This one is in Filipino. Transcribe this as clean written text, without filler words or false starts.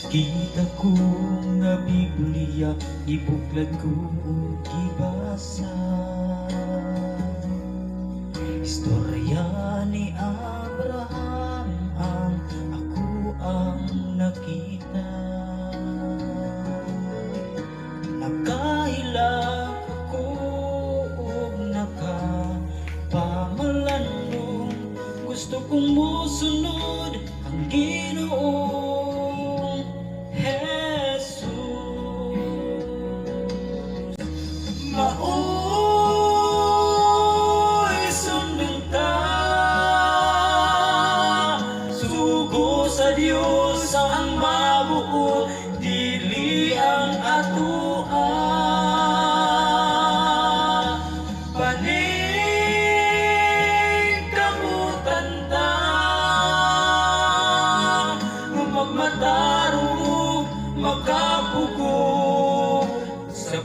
Kita ko nga Biblia, ibuklat ko gibasa. Istorya ni Abraham ang ako ang nakita. Nakahilang ako o nakapamalan mo. Gusto kong musunod ang Ginoong Jesus. Maoy sundan ta, sugo sa Dios ang mabuo, dili ang atoa. Paningkamutan ta, magmataro, makapugo sa